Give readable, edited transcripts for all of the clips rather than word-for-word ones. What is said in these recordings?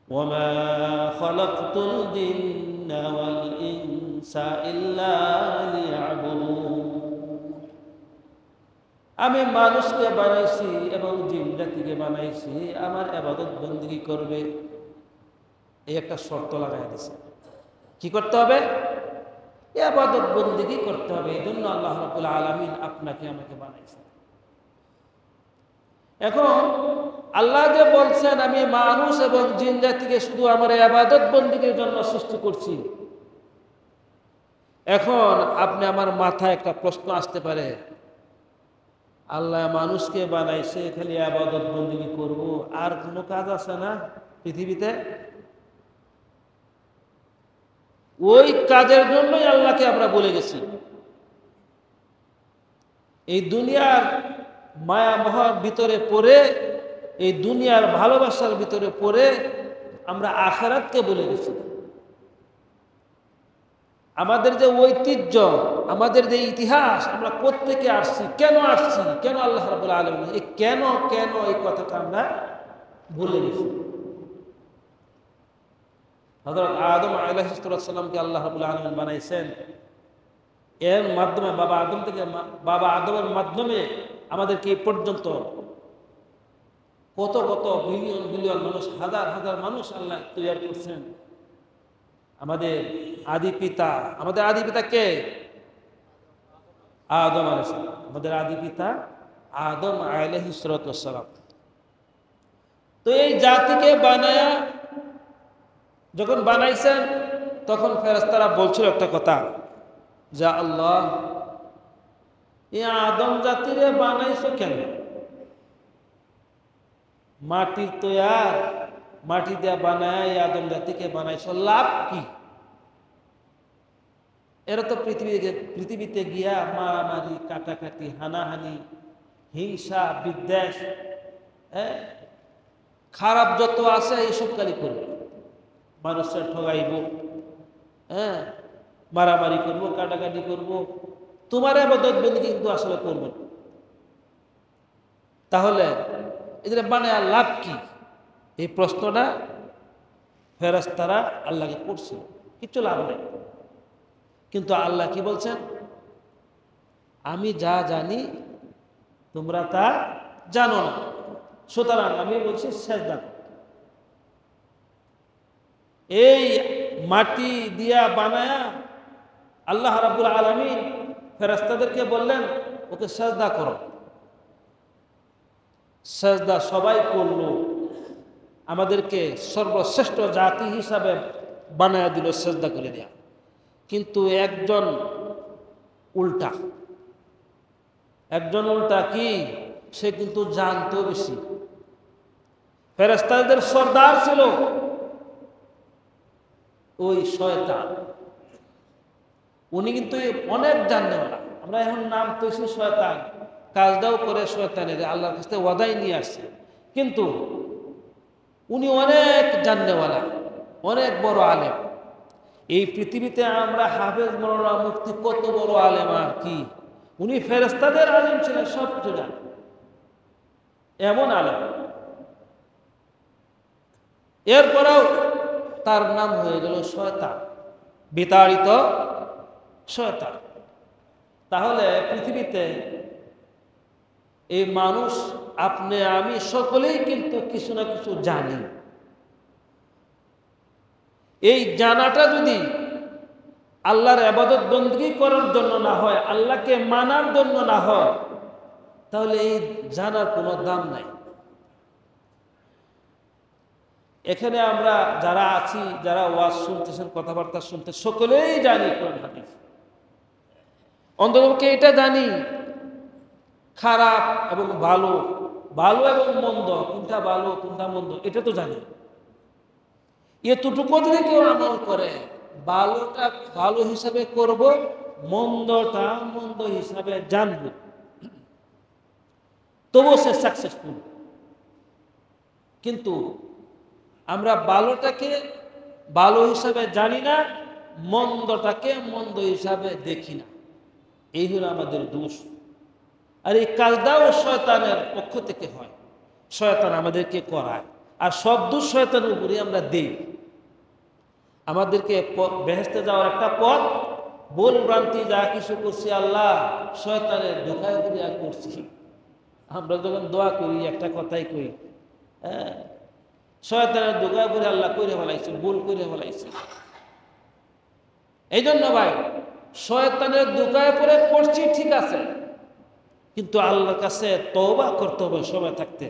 ওয়ামা খালাকতুল জিন্না ওয়াল ইনসা ইল্লা লিয়াবুদুন। আমি মানুষকে বানাইছি এবং জিন জাতিকে বানাইছি আমার ইবাদত বندگی করবে। এই একটা শর্ত লাগাই দিয়েছে, কি করতে হবে? ইবাদত বندگی করতে হবে। এই জন্য আল্লাহ রাব্বুল আলামিন আপনাকে আমাকে বানাইছেন। এখন আল্লাহ যে বলছেন আমি মানুষ এবং জিন জাতিকে শুধু আমার ইবাদত বندگির জন্য সৃষ্টি করছি, এখন আপনি আমার মাথায় একটা প্রশ্ন আসতে পারে, আল্লাহ মানুষকে বানাইছে খালি ইবাদত বندگি করব, আর কোনো কাজ আছে না পৃথিবীতে? ওই কাজের জন্যই আল্লাহকে আমরা বলে গেছি। এই দুনিয়ার মায়া মোহর ভিতরে পড়ে, এই দুনিয়ার ভালোবাসার ভিতরে পড়ে আমরা আখিরাতকে বলে গেছি। আমাদের যে ঐতিহ্য, আমাদের যে ইতিহাস, আমরা কোত্থেকে আসছি, কেন আসছি, কেন আল্লাহ রাব্বুল আলামিন এই কেন কেন এই কথাটা আমরা ভুলে গেছি। হযরত আদম আলাইহিস সালামকে আল্লাহ রাব্বুল আলামিন বানাইছেন, এর মাধ্যমে বাবা আদমের মাধ্যমে আমাদেরকে এই পর্যন্ত কত কত বিলিয়ন বিলিয়ন মানুষ, হাজার হাজার মানুষ আল্লাহ তৈরি করছেন। আমাদের আদি পিতা কে? আদম আলাইহিস সালাম। আমাদের আদি পিতা আদম আলাইহিস সালাম। তো এই জাতিকে বানায়া যখন বানাইছেন, তখন ফেরেশতারা বলছিল একটা কথা, যা আল্লাহ এই আদম জাতিরে বানাইছো কেন? মাটির তৈয়ার, মাটি দিয়া বানায় আদম জাতিকে বানাইছো, লাভ কি? এরা তো পৃথিবীতে গিয়া মারামারি, কাটাকাটি, হানাহানি, হিংসা, বিদ্বেষ, খারাপ যত আছে এইসব কালি করবে। মানুষের ঠগাইব, মারামারি করব, কাটাকাটি করব, তোমার ইবাদত বندگی কিন্তু আসলে করব না। তাহলে এদের বানায় লাভ কি? এই প্রশ্নটা ফেরেশতারা আল্লাহকে করছিল, কিছু লাভ নেই। কিন্তু আল্লাহ কি বলছেন? আমি যা জানি তোমরা তা জানো না, সুতরাং আমি বলছি সেজদা করো। এই মাটি দিয়া বানায়া আল্লাহ রাব্বুল আলামিন ফেরেশতাদেরকে বললেন ওকে সেজদা করো। সেজদা সবাই করলো, আমাদেরকে সর্বশ্রেষ্ঠ জাতি হিসাবে বানায়া দিল, সেজদা করে দেয়া। কিন্তু একজন উল্টা কি? সে কিন্তু জানতো বেশি। ফেরেশতাদের সর্দার ছিল ওই শয়তান। উনি কিন্তু অনেক জানেওয়ালা। আমরা এখন নাম তৈছি শয়তান, কাজটাও করে শয়তানের, আল্লাহর কাছ থেকে ওয়াদাই নিয়ে আসছে। কিন্তু উনি অনেক জানেওয়ালা, অনেক বড় আলেম। এই পৃথিবীতে আমরা হাফেজ, মাওলানা, মুফতি, কত বড় আলেম আর কি, উনি ফেরেশতাদের আলেম ছিলেন, সব কিছু জানেন, এমন আলেম। এরপরেও তার নাম হয়ে গেল শয়তান, বিতাড়িত শয়তান। তাহলে পৃথিবীতে এই মানুষ, আপনি আমি সকলেই কিন্তু কিছু না কিছু জানি। এই জানাটা যদি আল্লাহর ইবাদত বندگی করার জন্য না হয়, আল্লাহকে মানার জন্য না হয়, তাহলে এই জানার কোনো দাম নাই। এখানে আমরা যারা আছি, যারা ওয়াজ শুনতেছেন, কথাবার্তা শুনতে, সকলেই জানি কোরআন হাদিস। অন্ততপক্ষে এটা জানি খারাপ এবং ভালো, ভালো এবং মন্দ, কোনটা ভালো কোনটা মন্দ, এটা তো জানি। এতটুকু যদি কেউ আমল করে, ভালোটা ভালো হিসাবে করব, মন্দটা মন্দ হিসাবে জানব, তবুও সে সাকসেসফুল। কিন্তু আমরা ভালোটাকে ভালো হিসাবে জানি না, মন্দটাকে মন্দ হিসাবে দেখি না। এই হলো আমাদের দোষ। আর এই কাজটাও শয়তানের পক্ষ থেকে হয়, শয়তান আমাদেরকে করায়। আর সব দোষ শয়তানের উপরে আমরা দেই। আমাদেরকে বেহেশতে যাওয়ার একটা পথ, ভুল ভ্রান্তি যা কিছু করছি আল্লাহ শয়তানের ধোঁকায় করিয়া করছি। আমরা যখন দোয়া করি একটা কথাই কই, হ্যাঁ, শয়তানের ধোঁকায় করে আল্লাহ করে ফেলাইছে, ভুল করে ফেলাইছে। এই জন্য ভাই, শয়তানের ধোঁকায় পড়ে করছি ঠিক আছে, কিন্তু আল্লাহর কাছে তওবা করতে হবে সময় থাকতে।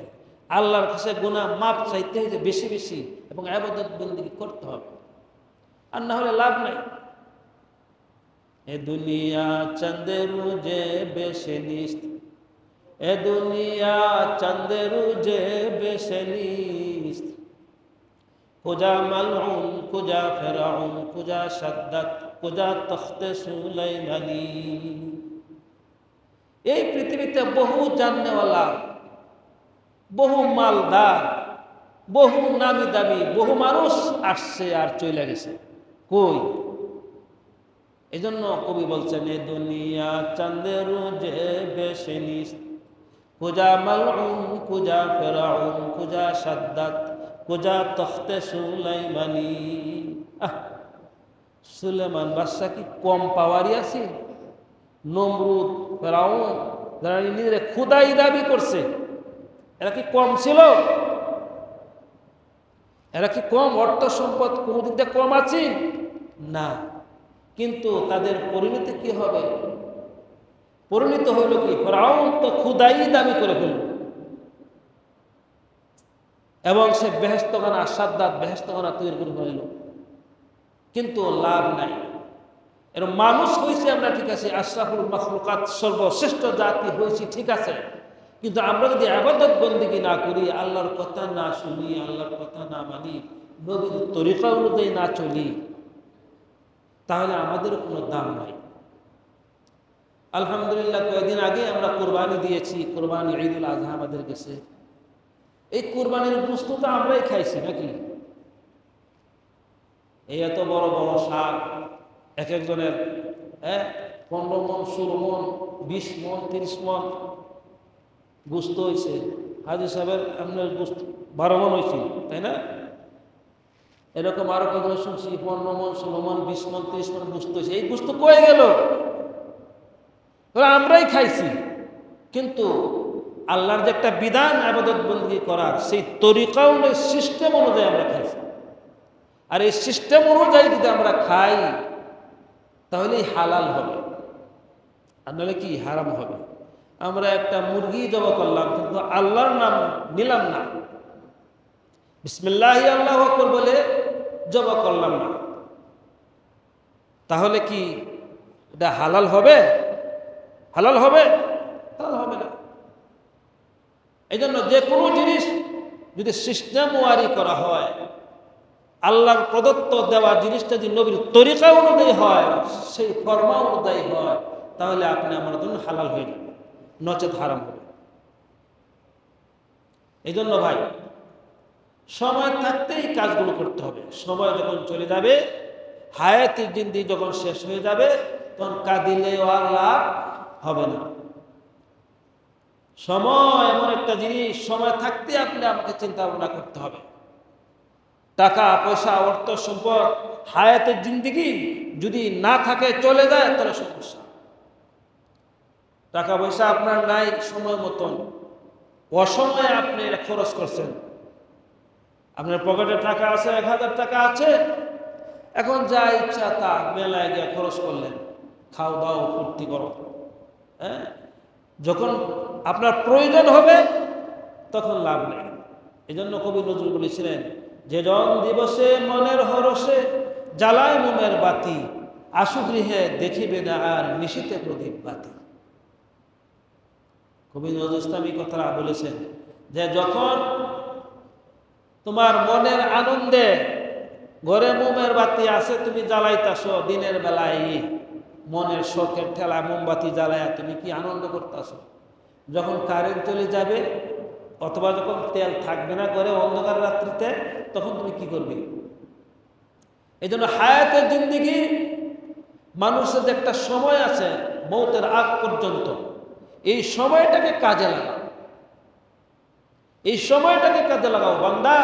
আল্লাহর কাছে গুনাহ মাপ চাইতে হবে বেশি বেশি, এবং ইবাদত বন্দেগী করতে হবে, আর না হলে লাভ নাই। এ দুনিয়া চন্দের রোজে বেশে নিস্ত, এ দুনিয়া চন্দের রোজে বেশে নিস্ত, কুজা মালউন কুজা ফিরআউন কুজা শাদ্দাত কুজা তখতে সুলাইমানি। এই পৃথিবীতে বহু জাননেওয়ালা, বহু মালদার, বহু নামি দামি বহু মানুষ আসছে আর চলে গেছে, কই? এই জন্য কবি বলছেন, এ দুনিয়া চাঁদের রোজে বেশে নিস্ত, কুজা মালউন কুজা ফিরআউন কুজা শাদ্দাত কুজা তখতে সুলাইমানি। সুলেমান বাদশা কি কম পাওয়ারই আছে? নমরুদ, ফেরাউন, যারা নিজেরা খুদাই দাবি করছে, এরা কি কম ছিল? এরা কি কম অর্থ সম্পদ কোন দিক দিয়ে কম আছে? না। কিন্তু তাদের পরিণতি কি হবে? পরিণত হইল কি? ফেরাউন তো খুদাই দাবি করে ফেলল, এবং সে বেহেশতখানা, সাদ্দাত বেহেশতখানা তৈরি করে ফেলল, কিন্তু লাভ নাই। এরকম মানুষ হয়েছে আমরা, ঠিক আছে, আশরাফুল মাখলুকাত, সর্বশ্রেষ্ঠ জাতি হয়েছি, ঠিক আছে, কিন্তু আমরা যদি ইবাদত বন্দেগী না করি, আল্লাহর কথা না শুনি, আল্লাহর কথা না মানি, নবীর তরিকা অনুযায়ী না চলি, তাহলে আমাদের কোনো দাম নাই। আলহামদুলিল্লাহ, কয়েকদিন আগে আমরা কোরবানি দিয়েছি, কোরবানি ঈদুল আজহা আমাদের কাছে। এই কোরবানির গোশত তো আমরাই খাইছি নাকি? এই এত বড় বড় শাক, এক একজনের 15 মন, 16 মন, 20 মন, 30 মন গোশত হয়েছে। হাজি সাহেবের আপনার গোশত 12 মন হয়েছে, তাই না? এরকম আরো কত শুনছি 15 মন, 16 মন, 20 মন, 30 মন গোশত হয়েছে। এই গোশত কয়ে গেল? আমরাই খাইছি, কিন্তু আল্লাহর যে একটা বিধান ইবাদত বন্দেগী করার, সেই তরিকা অনুযায়ী, সিস্টেম অনুযায়ী আমরা খাইছি। আর এই সিস্টেম অনুযায়ী যদি আমরা খাই, তাহলেই হালাল হবে, আর নাহলে কি হারাম হবে। আমরা একটা মুরগি জবাই করলাম, কিন্তু আল্লাহর নাম নিলাম না, বিসমিল্লাহি আল্লাহু আকবার বলে জবাই করলাম না, তাহলে কি এটা হালাল হবে? হালাল হবে? হালাল হবে না। এই জন্য যে কোনো জিনিস যদি সিস্টেম ওয়ারি করা হয়, আল্লাহর প্রদত্ত দেওয়া জিনিসটা যদি নবীর তরিকা অনুযায়ী হয়, সেই ফরমা অনুযায়ী হয়, তাহলে আপনি আমার জন্য হালাল হয়ে যাবে, নচেত হারাম হবে। এই জন্য ভাই, সময় থাকতেই কাজগুলো করতে হবে। সময় যখন চলে যাবে, হায়াতের জিন্দেগি যখন শেষ হয়ে যাবে, তখন কাঁদিলেও আর লাভ হবে না। সময় এমন একটা জিনিস, সময় থাকতে আপনি আমাকে চিন্তা ভাবনা করতে হবে। টাকা পয়সা, অর্থ সম্পদ, হায়াতের জিন্দেগি যদি না থাকে, চলে যায়, তাহলে সমস্যা। টাকা পয়সা আপনার নাই সময় মতন, অসময়ে আপনি এটা খরচ করছেন। আপনার পকেটে টাকা আছে, 1000 টাকা আছে, এখন যা ইচ্ছা তা মেলায় গিয়ে খরচ করলেন, খাও দাও ফুর্তি করো। হ্যাঁ, যখন আপনার প্রয়োজন হবে তখন লাভ নেই। এই জন্য কবি নজরুল বলেছিলেন, যে জন দিবসে মনের হরসে জ্বালায় মোমের বাতি, আশু গৃহে দেখিবে না আর নিশীতে প্রদীপ বাতি। কবি নজরুল ইসলাম এই কথাটা বলেছেন, যে যখন তোমার মনের আনন্দে ঘরে মোমের বাতি আছে, তুমি জ্বালাইতেছ দিনের বেলায়, মনের শখের ঠেলা মোমবাতি জ্বালায় তুমি কি আনন্দ করতেছ? যখন কারেন্ট চলে যাবে, অথবা যখন তেল থাকবে না ঘরে, অন্ধকার রাত্রিতে, তখন তুমি কি করবে? এই জন্য হায়াতের জিন্দেগি, মানুষের যে একটা সময় আছে মৌতের আগ পর্যন্ত, এই সময়টাকে কাজে লাগা। এই সময়টাকে কাজে লাগাও বান্দা।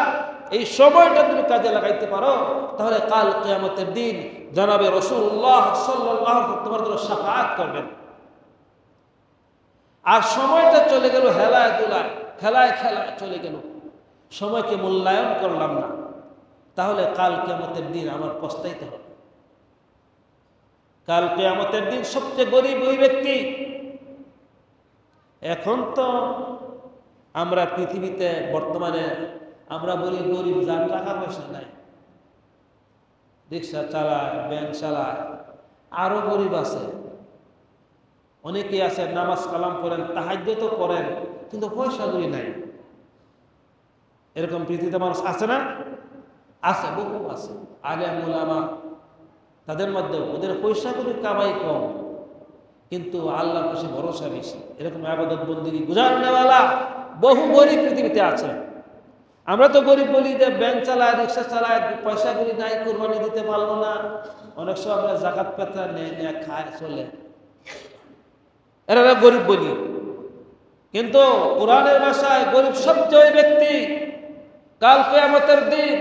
এই সময়টা তুমি কাজে লাগাইতে পারো, তাহলে কাল কিয়ামতের দিন জনাবে রাসূলুল্লাহ সাল্লাল্লাহু আলাইহি ওয়াসাল্লাম তোমার জন্য শাফাআত করবেন। আর সময়টা চলে গেল হেলায় দুলায়, খেলায় খেলায় চলে গেল, সময়কে মূল্যায়ন করলাম না, তাহলে কাল কিয়ামতের দিন আমার পস্তাইতে হবে। কাল কিয়ামতের দিন সবচেয়ে গরিব ওই ব্যক্তি। এখন তো আমরা পৃথিবীতে বর্তমানে আমরা বলি গরিব, যার টাকা পয়সা নাই, রিক্সা চালায়, ব্যাংক চালায়, আরো গরিব আছে। অনেকেই আছে নামাজ কালাম পড়েন, তাহাজ্জুদও পড়েন, কিন্তু পয়সা করি নাই। এরকম পৃথিবীতে মানুষ আছে না? আছে, বহু আছে। আলেম উলামা, তাদের মধ্যে ওদের পয়সা করি কামাই কম, কিন্তু আল্লাহর কাছে ভরসা বেশি। এরকম ইবাদত বন্দেগী গুজারনেওয়ালা বহু গরিব পৃথিবীতে আছে। আমরা তো গরিব বলি যে ব্যাংক চালায়, রিক্সা চালায়, পয়সা করি নাই, কুরবানি দিতে পারলো না। অনেক সময় আমরা জাকাত পেত্রা নিয়ে খায় চলে, এরা গরিব বলি। কিন্তু কোরআনের ভাষায় গরিব সবচেয়ে ওই ব্যক্তি কাল কিয়ামতের দিন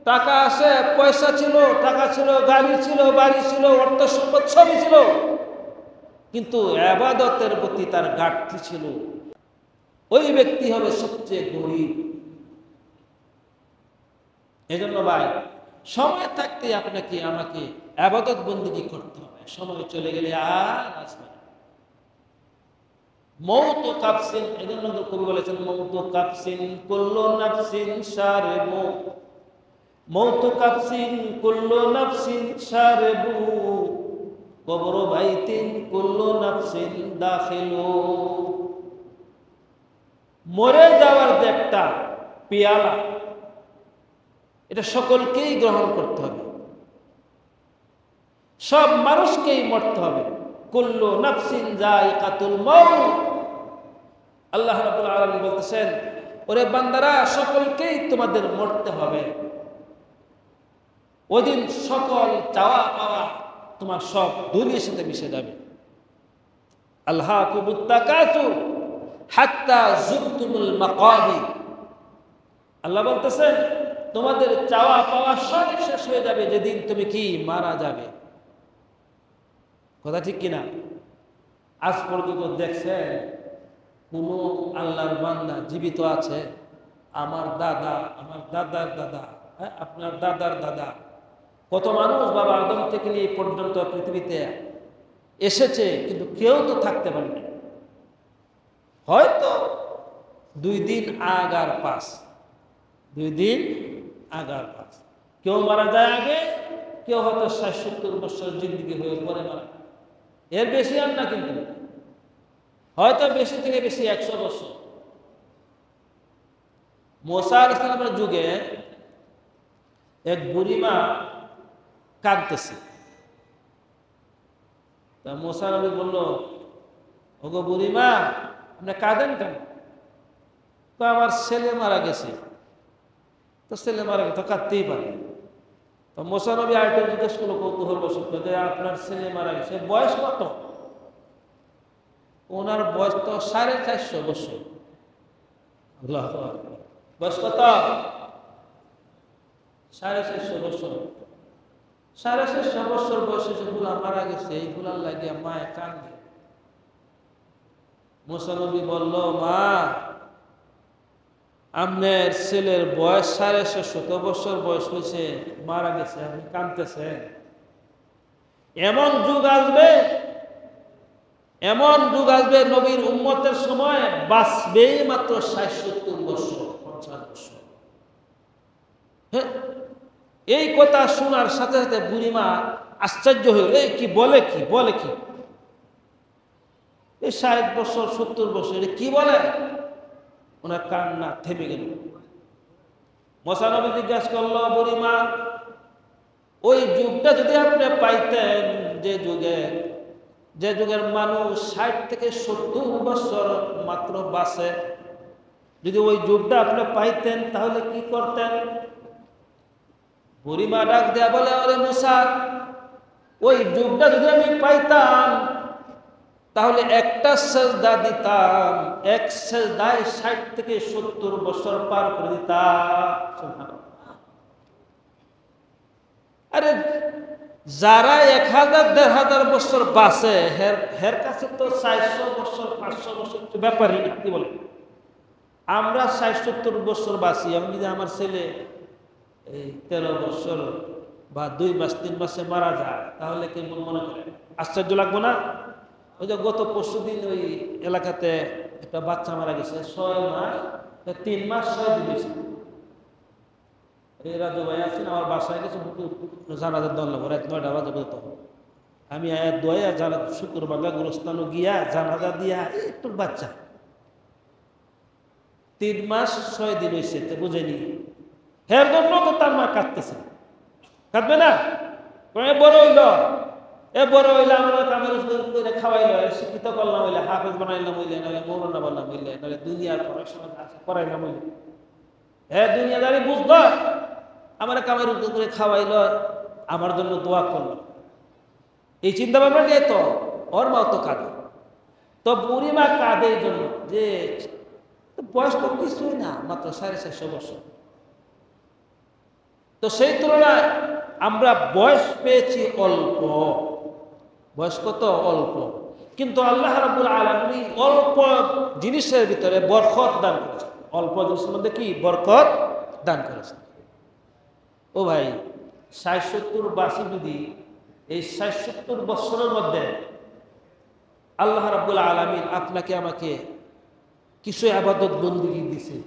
টাকা আছে, পয়সা ছিল, টাকা ছিল, গাড়ি ছিল, বাড়ি ছিল, অর্থ সম্পদ সবই ছিল, কিন্তু ইবাদতের প্রতি তার ঘাটতি ছিল। ওই ব্যক্তি হবে সবচেয়ে গরিব। এজন্য ভাই, সময় থাকতে আপনাকে আমাকে ইবাদত বন্দেগী করতে হবে। সময় চলে গেলে আর আসবে না। মৌত কাবসিন, এজন্য কবি বলেছেন মৌত কাবসিন কুল্লু নাফসিন শারিবু, মৌত কাবসিন কুল্লু নাফসিন শারিবু, কবর বাইতিন কুল্লু নাফসিন দাখিলু। মরে যাওয়ার যে একটা পেয়ালা, এটা সকলকেই গ্রহণ করতে হবে, সব মানুষকেই মরতে হবে। কুল্লু নাফসিন যায়িকাতুল মাউত। আল্লাহ রাব্বুল আলামিন বলতেছেন, ওরে বান্দারা, সকলকেই তোমাদের মরতে হবে। ওদিন সকল চাওয়া পাওয়া তোমার সব দুনিয়ার সাথে মিশে যাবে। আলহাকুমুত তাকাসুর হাত্তা যুরতুমুল মাকাবির। আল্লাহ বলতেছেন, তোমাদের চাওয়া পাওয়া সব শেষ হয়ে যাবে যেদিন তুমি কি মারা যাবে। কথা ঠিক কিনা? আজ পর্যন্ত দেখছেন কোন আল্লাহর বান্দা জীবিত আছে? আমার দাদা, আমার দাদার দাদা, আপনার দাদার দাদা, কত মানুষ বাবা আদম থেকে নিয়ে পর্যন্ত পৃথিবীতে এসেছে, কিন্তু কেউ তো থাকতে পারেনি। হয়তো 2 দিন আগার পাস, 2 দিন আগার পাস। কেউ মারা যায় আগে, কেউ হয়তো 60-70 বছর জিন্দিগি হয়ে পরে মারা, এর বেশি আর না, কিন্তু হয়তো বেশি থেকে বেশি 100 বছর। মুসা আলাইহিস সালামের যুগে এক বুড়িমা কাঁদতেছে। তা মুসা নবী বলল, ওগো বুড়িমা, আপনি কাঁদেন কেন? তো আমার ছেলে মারা গেছে। তো ছেলে মারা গেছে তো কাঁদতেই পারে। তো মুসা নবী আরেকটা জিজ্ঞেস করলো কৌতূহল বশত, যে আপনার ছেলে মারা গেছে, বয়স কত? ওনার বয়স তো 450 বছর। আল্লাহু আকবার। বয়স কত? 450 বছর। 450 বছর বয়সে যেগুলা মারা গেছে, এইগুলার লাগিয়া মায়ে কান্দে। মুসা নবী বলল, মা, আপনার ছেলের বয়স 450 বছর বয়স হয়েছে, মারা গেছে, আপনি কাঁদতেছেন? এমন যুগ আসবে, এমন যুগ আসবে, নবীর উম্মতের সময় বাঁচবে মাত্র 60-70 বছর, 50 বছর। হ্যাঁ, এই কথা শোনার সাথে সাথে বুড়িমা আশ্চর্য হয়ে গেল, কি বলে, কি বলে, কি এই 60 বছর 70 বছর কি বলে? ওনার কান্না থেমে গেল। মুসা নবী জিজ্ঞাসা করলো, বুড়িমা, ওই যুগটা যদি আপনি পাইতেন, যে যুগের মানুষ 60 থেকে 70 বছর মাত্র বাঁচে, যদি ওই যুগটা আপনি পাইতেন তাহলে কি করতেন? বুড়িমা ডাক দেয়া বলে, ওরে মুসা, ওই যুগটা যদি আমি পাইতাম তাহলে একটা সেজদা দিতাম, এক সেজদায় 60 থেকে 70 বছর পার করে দিতাম। সুবহানাল্লাহ। আরে যারা 1000 1500 বছর বাঁচে হের কাছে তো 400 বছর 500 বছর ব্যাপারই না, কি বলে? আমরা 60-70 বছর বাঁচি। আমি যদি আমার ছেলে এই 13 বছর বা 2 মাস 3 মাসে মারা যায়, তাহলে কেমন মনে করে? আশ্চর্য লাগবে না? ওই যে গত পরশুদিন ওই এলাকাতে একটা বাচ্চা মারা গেছে, 6 মাস 3 মাস 6 দিন হয়েছে। এই রাজু ভাই আছেন, আমার বাসায় গেছে জানাজার দল নেবো, রাত 9টা বাজে বলতে। আমি আয়াত দোয়া জানা শুক্রবার গুরস্থানও গিয়া জানাজা দিয়া একটু বাচ্চা 3 মাস 6 দিন হয়েছে, তো বুঝেনি। হের জন্য তো তার মা কাঁদতেছে, কাঁদবে না? বড় হইল, বড় হইলে আমরা কামের করে খাওয়াইল, শিক্ষিত করলাম হইলে, হাফেজ বানাইলাম হইলে, নাহলে মৌলানা বানালাম হইলে, নাহলে দুনিয়ার পড়াশোনা করাইলাম হইলে। হ্যাঁ, দুনিয়াদারি বুঝলো, আমার কামের করে খাওয়াইল, আমার জন্য দোয়া করলো। এই চিন্তা ভাবনা নিয়ে তো ওর মাও তো কাঁদে। তো বুড়ি মা কাঁদে এই জন্য যে বয়স তো কিছুই না, মাত্র 450 বছর। তো সেই তুলনায় আমরা বয়স পেয়েছি অল্প। বয়স কত? অল্প। কিন্তু আল্লাহ রাব্বুল আলামিন অল্প জিনিসের ভিতরে বরকত দান করেছে। অল্প জিনিসের মধ্যে কি বরকত দান করেছে? ও ভাই, 60-70 বাসি যদি এই 60-70 বছরের মধ্যে আল্লাহ রাব্বুল আলামিন আপনাকে আমাকে কিছু ইবাদত বন্দেগী দিছে,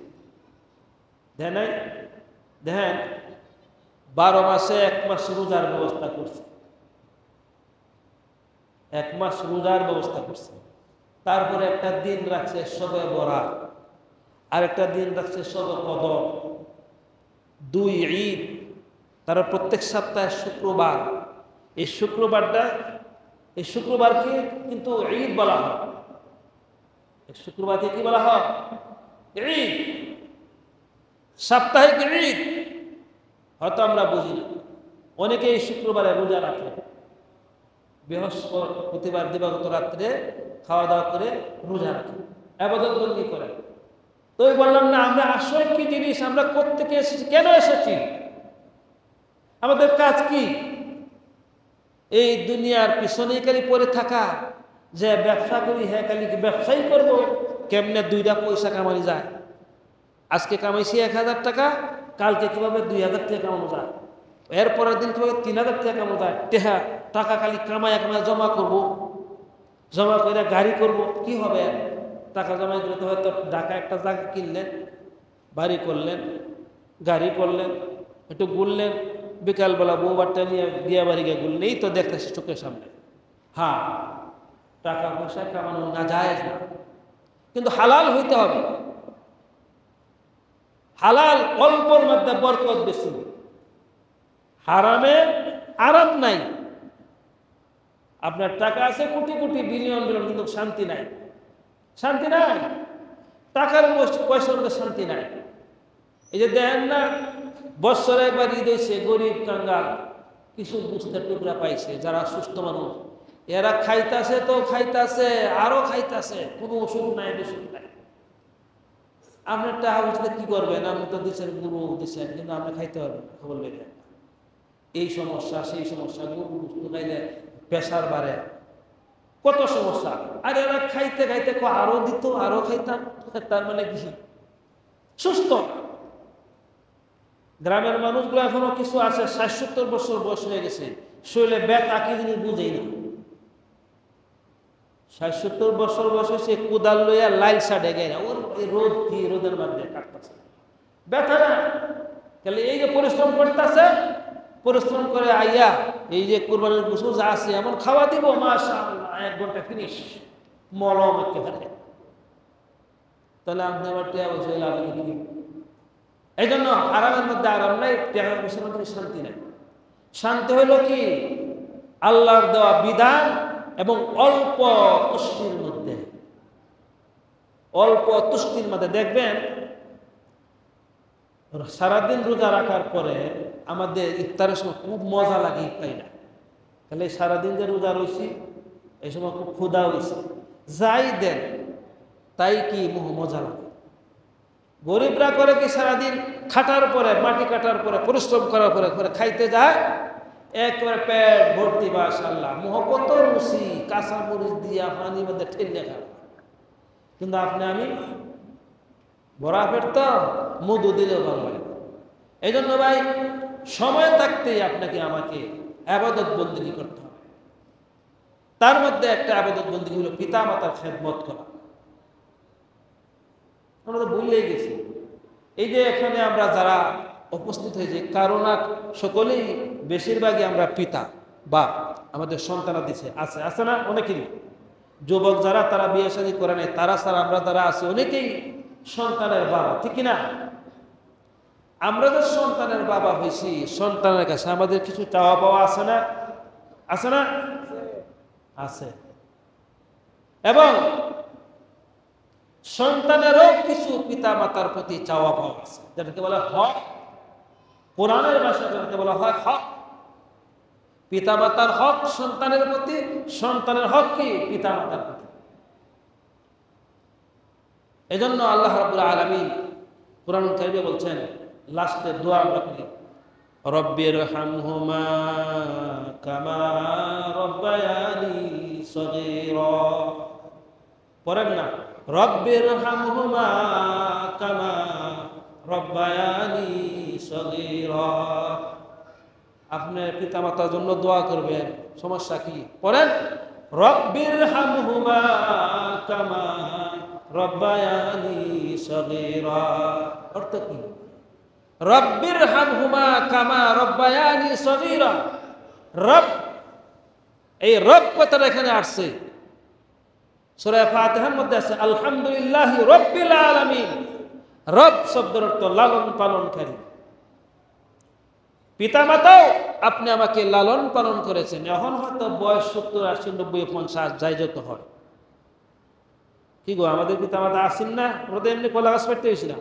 দেন নাই? দেখেন, 12 মাসে 1 মাস রোজার ব্যবস্থা করছে, 1 মাস রোজার ব্যবস্থা করছে। তারপরে একটা দিন রাখছে শবে বরাত, আর একটা দিন রাখছে শবে কদর, 2 ঈদ। তারা প্রত্যেক সপ্তাহে শুক্রবার, এই শুক্রবারকে কিন্তু ঈদ বলা হয়। এই শুক্রবারকে কি বলা হয়? ঈদ, সাপ্তাহিক ঈদ। হয়তো আমরা বুঝি না। অনেকে এই শুক্রবারে রোজা রাখে, বৃহস্পতিবার দিবাগত রাত্রে খাওয়া দাওয়া করে রোজা রাখে, ইবাদত বন্দেগী করে। তো বললাম না, আমরা আসল কি জিনিস, আমরা কোত্থেকে এসেছি, কেন এসেছি, আমাদের কাজ কি? এই দুনিয়ার পিছনেই খালি পড়ে থাকা, যে ব্যবসা করি, হ্যাঁ খালি ব্যবসাই করব, কেমনে 2টা পয়সা কামানো যায়। আজকে কামাইছি 1000 টাকা, কালকে কিভাবে 2000 টাকা কামানো যায়, এরপরের দিন কিভাবে 3000 টাকা কামানো যায়। টাকা খালি কামায় জমা করব, জমা করে গাড়ি করব, কি হবে? টাকা জমা করতে হয়তো ঢাকা একটা জায়গা কিনলেন, বাড়ি করলেন, গাড়ি করলেন, একটু ঘুরলেন, বিকালবেলা বউ বাচ্চা নিয়ে বিয়ে বাড়ি গিয়ে ঘুরলেন, এই তো দেখতেছি চোখের সামনে। হ্যাঁ, টাকা পয়সা কামানো না যায় না, কিন্তু হালাল হইতে হবে। হালাল অল্পর মধ্যে বরকত বেশি, হারামে আরাম নাই। আপনার টাকা আছে কোটি কোটি বিলিয়ন বিলিয়ন, কিন্তু শান্তি নাই, শান্তি নাই। টাকার পয়সার মধ্যে শান্তি নাই। এই যে দেখেন না, বৎসরে একবার ঈদ হয়েছে, গরিব কাঙ্গাল কিছু বুঝতে টুকরা পাইছে, যারা সুস্থ মানুষ, এরা খাইতাছে তো খাইতাছে, আরো খাইতাছে, কোনো ওষুধ নাই, ওষুধ নাই। আপনার টাকা বুঝতে কি করবেন? আপনি তো দিচ্ছেন, গুরু দিচ্ছেন, কিন্তু আপনি খাইতে পারবেন, খবর লেগে। এই সমস্যা, সেই সমস্যা, গরু বস্তু খাইলে প্রেশার বাড়ে, কত সমস্যা। আর এরা খাইতে খাইতে আরো দিত, আরো খাইতাম, তার মানে কি সুস্থ। গ্রামের মানুষগুলো এখনো কিছু আছে 60-70 বছর বয়স হয়ে গেছে, শরীরে ব্যথা কি জিনিস বুঝেই না। 60-70 বছর বয়স হয়েছে, কোদাল লইয়া লাইল সাডে গেরা, ওর রোদ কি, রোদের মধ্যে কাটতেছে, ব্যথা না। তাহলে এই যে পরিশ্রম করতেছে, পরিশ্রম করে আইয়া এই যে কুরবানির গোশত যা আছে এমন খাওয়া দিব, মাশাআল্লাহ 1 ঘন্টা ফিনিশ, মলম একেবারে। তাহলে আপনি আবার টিয়া বসে লাভ কি? এই জন্য আরামের মধ্যে আরাম নাই, টিয়ার বসে মধ্যে শান্তি নাই। শান্তি হইল কি? আল্লাহর দেওয়া বিধান এবং অল্প তুষ্টির মধ্যে, অল্প তুষ্টির মধ্যে। দেখবেন সারাদিন রোজা রাখার পরে আমাদের ইফতারের সময় খুব মজা লাগে, ইফতারিটা। তাহলে সারাদিন যে রোজা রয়েছি, এই সময় খুব ক্ষুধা হয়েছে, যাই দেন তাই কি মজা লাগে। গরিবরা করে কি সারাদিন খাটার পরে, মাটি কাটার পরে, পরিশ্রম করার পরে করে খাইতে যায়, একবারে পেট ভর্তি, মাশাআল্লাহ, কত রুচি, কাঁচা মরিচ দিয়া পানির মধ্যে ঠেলে খায়। কিন্তু আপনি আমি বড়া পেট তো মধু দিলেও ভালো লাগে। এই জন্য ভাই, সময় থাকতেই আপনাকে আমাকে ইবাদত বন্দেগী করতে হবে। তার মধ্যে একটা ইবাদত বন্দেগী হলো পিতা মাতার খেদমত করা। আমরা তো ভুলেই গেছি। এই যে এখানে আমরা যারা উপস্থিত হয়েছি, কারণ সকলেই বেশিরভাগই আমরা পিতা বাপ, আমাদের সন্তান আছে না অনেকেরই। যুবক যারা, তারা বিয়ে শাদী করে নাই, তারা ছাড়া আমরা যারা আছি অনেকেই সন্তানের বাবা, ঠিক না? আমরা যে সন্তানের বাবা হয়েছি, সন্তানের কাছে আমাদের কিছু চাওয়া পাওয়া আছে না? আছে না? আছে। এবং সন্তানেরও কিছু পিতা মাতার প্রতি চাওয়া পাওয়া আছে, যেটাকে বলা হক। কোরআনের ভাষায় যেটাকে বলা হয় হক। পিতা মাতার হক সন্তানের প্রতি, সন্তানের হক কি পিতা মাতার প্রতি। এজন্য আল্লাহ রাব্বুল আলামিন কোরআন কারিমে বলছেন, লাস্টে দোয়া আমরা করি, রব্বির হামহুমা কামা রব্বায়ানি সগীরা। পড়েন না, রব্বির হামহুমা কামা রব্বায়ানি সগীরা। আপনার পিতামাতার জন্য দোয়া করবেন, সমস্যা কি? পড়েন, রব্বির হামহুমা কামা রব্বায়ানি সগীরা। অর্থ কি? রব্বির হামহুমা কামা রব্বায়ানি সগীরা। রব, এই রব কথাটা এখানে আসছে সূরা ফাতিহার মধ্যে আছে, আলহামদুলিল্লাহি রাব্বিল আলামিন। রব শব্দের অর্থ লালন পালনকারী। পিতামাতাও আপনি আমাকে লালন পালন করেছেন। এখন হয়তো বয়স 70, 80, 90, 50 যাই যত হয়। কি গো, আমাদের পিতামাতা আসেন না? আমরা তো এমনি কলা গাছ পাইতে হয়েছি না।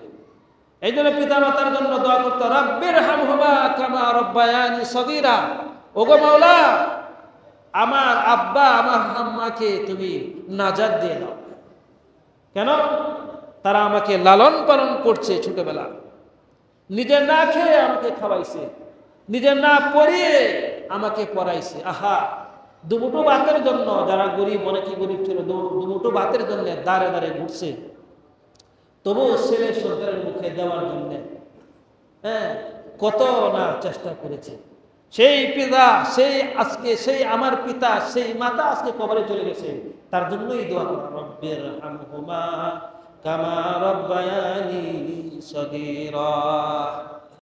এই জন্য পিতামাতার জন্য দোয়া করতে, রব্বির হামহুমা কামা রব্বায়ানি সগীরা। ওগো মাওলা, আমার আব্বা আমার আম্মাকে তুমি নাজাত দিয়ে দাও। কেন? তারা আমাকে লালন পালন করছে ছোটবেলা, নিজে না খেয়ে আমাকে খাওয়াইছে, নিজে না পড়িয়ে আমাকে পড়াইছে। আহা, দুমুঠো ভাতের জন্য, যারা গরিব, অনেকে গরিব ছিল, দুমুঠো ভাতের জন্য দাঁড়ে দাঁড়ে ঘুরছে, তবু ছেলে সন্তানের মুখে দেওয়ার জন্য কত না চেষ্টা করেছে। সেই পিতা, সেই আমার পিতা, সেই মাতা আজকে কবরে চলে গেছে। তার জন্যই দোয়া করা, রব্বির হামহুমা কামা রব্বায়ানি সগীরা।